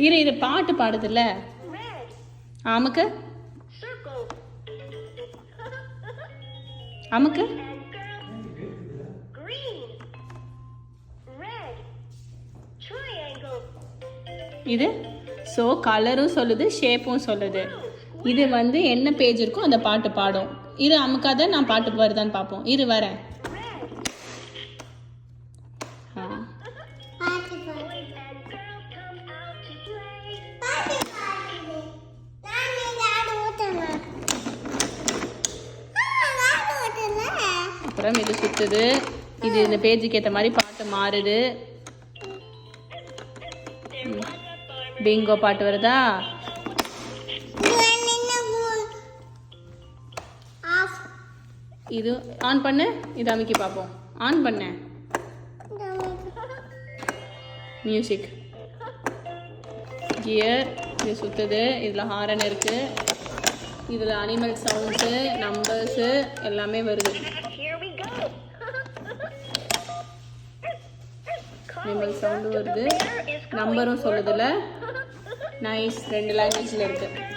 இது பாட்டு பாடுதுல்ல. அமுக்கு அமுக்கு. இது ஸோ கலரும் சொல்லுது, ஷேப்பும் சொல்லுது. இது வந்து என்ன பேஜ் இருக்கோ அந்த பாட்டு பாடும். இது அமுக்காத, நான் பாட்டு வருதான்னு பார்ப்போம். இது வரேன். அப்புறம் இது சுத்துது. இது இந்த பேஜுக்கு ஏற்ற மாதிரி பாட்டு மாறுது. பிங்கோ பாட்டு வருதா? இது ஆன் பண்ணு. இது அமைக்கி பார்ப்போம். ஆன் பண்ண மியூசிக் கியர். இது சுத்துது. இதில் ஹாரன் இருக்கு. இதில் அனிமல் சவுண்ட்ஸு, நம்பர்ஸு எல்லாமே வருது. அனிமல் சவுண்டும் வருது, நம்பரும் சொல்லுதுல. நைஸ். 2 லாங்குவேஜில் இருக்குது.